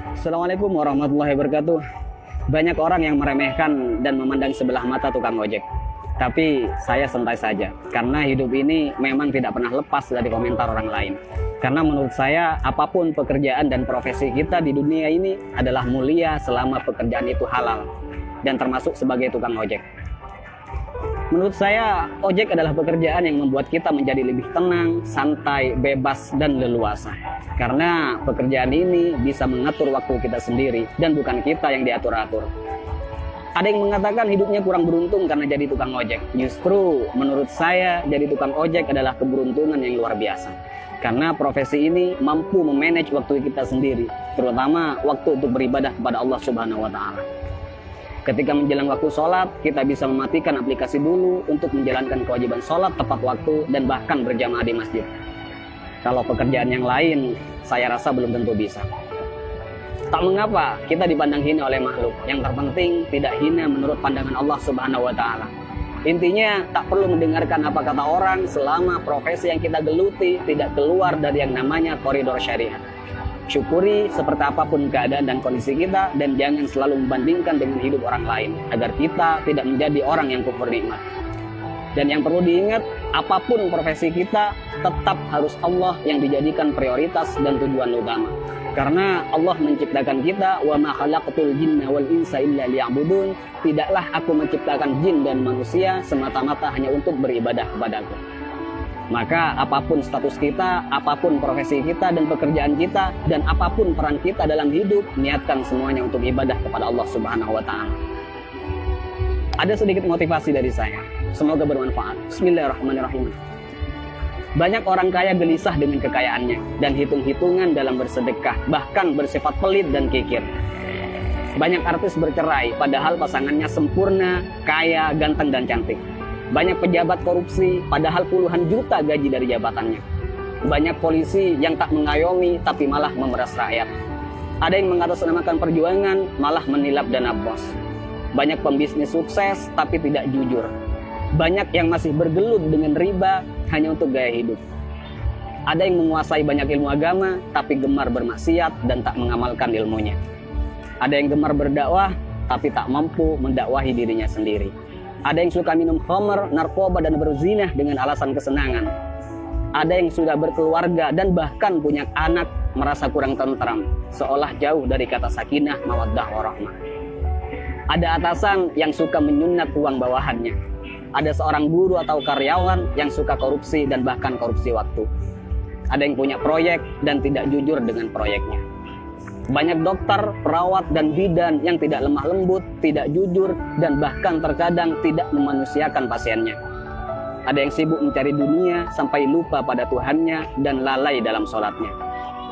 Assalamualaikum warahmatullahi wabarakatuh. Banyak orang yang meremehkan dan memandang sebelah mata tukang ojek. Tapi saya santai saja, karena hidup ini memang tidak pernah lepas dari komentar orang lain. Karena menurut saya, apapun pekerjaan dan profesi kita di dunia ini adalah mulia selama pekerjaan itu halal, dan termasuk sebagai tukang ojek. Menurut saya, ojek adalah pekerjaan yang membuat kita menjadi lebih tenang, santai, bebas, dan leluasa. Karena pekerjaan ini bisa mengatur waktu kita sendiri dan bukan kita yang diatur-atur. Ada yang mengatakan hidupnya kurang beruntung karena jadi tukang ojek. Justru menurut saya, jadi tukang ojek adalah keberuntungan yang luar biasa. Karena profesi ini mampu memanage waktu kita sendiri, terutama waktu untuk beribadah kepada Allah Subhanahu wa Ta'ala. Ketika menjelang waktu sholat, kita bisa mematikan aplikasi dulu untuk menjalankan kewajiban sholat tepat waktu dan bahkan berjamaah di masjid. Kalau pekerjaan yang lain, saya rasa belum tentu bisa. Tak mengapa kita dipandang hina oleh makhluk. Yang terpenting tidak hina menurut pandangan Allah Subhanahu wa Ta'ala. Intinya tak perlu mendengarkan apa kata orang selama profesi yang kita geluti tidak keluar dari yang namanya koridor syariat. Syukuri seperti apapun keadaan dan kondisi kita, dan jangan selalu membandingkan dengan hidup orang lain agar kita tidak menjadi orang yang kufur nikmat. Dan yang perlu diingat, apapun profesi kita tetap harus Allah yang dijadikan prioritas dan tujuan utama. Karena Allah menciptakan kita, wa ma khalaqtul jinna wal insa illa liya'budun. Tidaklah aku menciptakan jin dan manusia semata-mata hanya untuk beribadah kepadaku. Maka apapun status kita, apapun profesi kita dan pekerjaan kita, dan apapun peran kita dalam hidup, niatkan semuanya untuk ibadah kepada Allah Subhanahu wa Ta'ala. Ada sedikit motivasi dari saya, semoga bermanfaat. Bismillahirrahmanirrahim. Banyak orang kaya gelisah dengan kekayaannya dan hitung-hitungan dalam bersedekah, bahkan bersifat pelit dan kikir. Banyak artis bercerai padahal pasangannya sempurna, kaya, ganteng dan cantik. Banyak pejabat korupsi, padahal puluhan juta gaji dari jabatannya. Banyak polisi yang tak mengayomi, tapi malah memeras rakyat. Ada yang mengatasnamakan perjuangan, malah menilap dana bos. Banyak pembisnis sukses, tapi tidak jujur. Banyak yang masih bergelut dengan riba, hanya untuk gaya hidup. Ada yang menguasai banyak ilmu agama, tapi gemar bermaksiat dan tak mengamalkan ilmunya. Ada yang gemar berdakwah, tapi tak mampu mendakwahi dirinya sendiri. Ada yang suka minum khamr, narkoba, dan berzinah dengan alasan kesenangan. Ada yang sudah berkeluarga dan bahkan punya anak merasa kurang tentram, seolah jauh dari kata sakinah, mawaddah, warahmah. Ada atasan yang suka menyunat uang bawahannya. Ada seorang guru atau karyawan yang suka korupsi dan bahkan korupsi waktu. Ada yang punya proyek dan tidak jujur dengan proyeknya. Banyak dokter, perawat, dan bidan yang tidak lemah lembut, tidak jujur, dan bahkan terkadang tidak memanusiakan pasiennya. Ada yang sibuk mencari dunia sampai lupa pada Tuhannya dan lalai dalam sholatnya.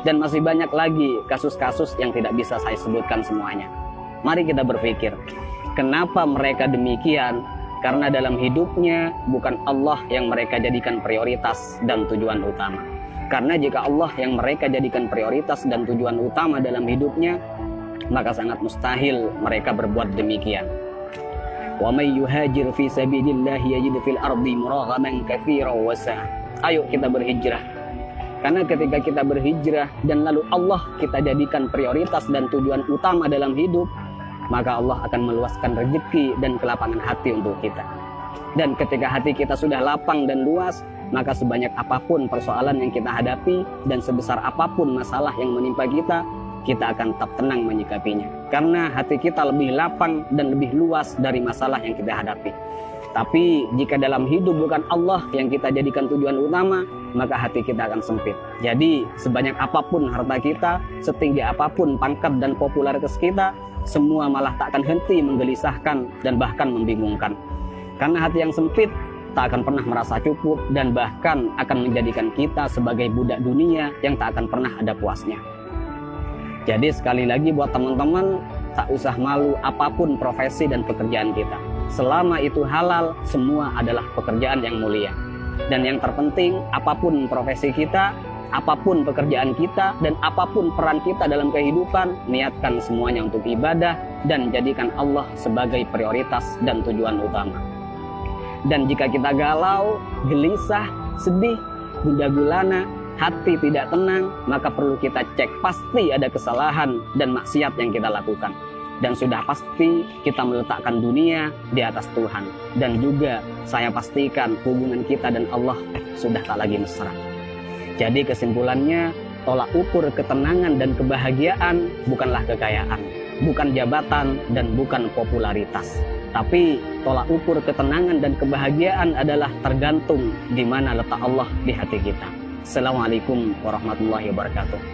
Dan masih banyak lagi kasus-kasus yang tidak bisa saya sebutkan semuanya. Mari kita berpikir, kenapa mereka demikian? Karena dalam hidupnya bukan Allah yang mereka jadikan prioritas dan tujuan utama. Karena jika Allah yang mereka jadikan prioritas dan tujuan utama dalam hidupnya, maka sangat mustahil mereka berbuat demikian. Wa may yuhajir fi sabilillahi yajid fil ardi muraghaman katsiran wa sa'a. Ayo kita berhijrah. Karena ketika kita berhijrah dan lalu Allah kita jadikan prioritas dan tujuan utama dalam hidup, maka Allah akan meluaskan rezeki dan kelapangan hati untuk kita. Dan ketika hati kita sudah lapang dan luas, maka sebanyak apapun persoalan yang kita hadapi dan sebesar apapun masalah yang menimpa kita akan tetap tenang menyikapinya. Karena hati kita lebih lapang dan lebih luas dari masalah yang kita hadapi. Tapi jika dalam hidup bukan Allah yang kita jadikan tujuan utama, maka hati kita akan sempit. Jadi sebanyak apapun harta kita, setinggi apapun pangkat dan popularitas kita, semua malah tak akan henti menggelisahkan dan bahkan membingungkan. Karena hati yang sempit tak akan pernah merasa cukup dan bahkan akan menjadikan kita sebagai budak dunia yang tak akan pernah ada puasnya. Jadi sekali lagi buat teman-teman, tak usah malu apapun profesi dan pekerjaan kita. Selama itu halal, semua adalah pekerjaan yang mulia. Dan yang terpenting, apapun profesi kita, apapun pekerjaan kita, dan apapun peran kita dalam kehidupan, niatkan semuanya untuk ibadah dan jadikan Allah sebagai prioritas dan tujuan utama. Dan jika kita galau, gelisah, sedih, gundah gulana, hati tidak tenang, maka perlu kita cek. Pasti ada kesalahan dan maksiat yang kita lakukan. Dan sudah pasti kita meletakkan dunia di atas Tuhan. Dan juga saya pastikan hubungan kita dan Allah sudah tak lagi mesra. Jadi kesimpulannya, tolak ukur ketenangan dan kebahagiaan bukanlah kekayaan, bukan jabatan, dan bukan popularitas. Tapi tolak ukur ketenangan dan kebahagiaan adalah tergantung di mana letak Allah di hati kita. Assalamualaikum warahmatullahi wabarakatuh.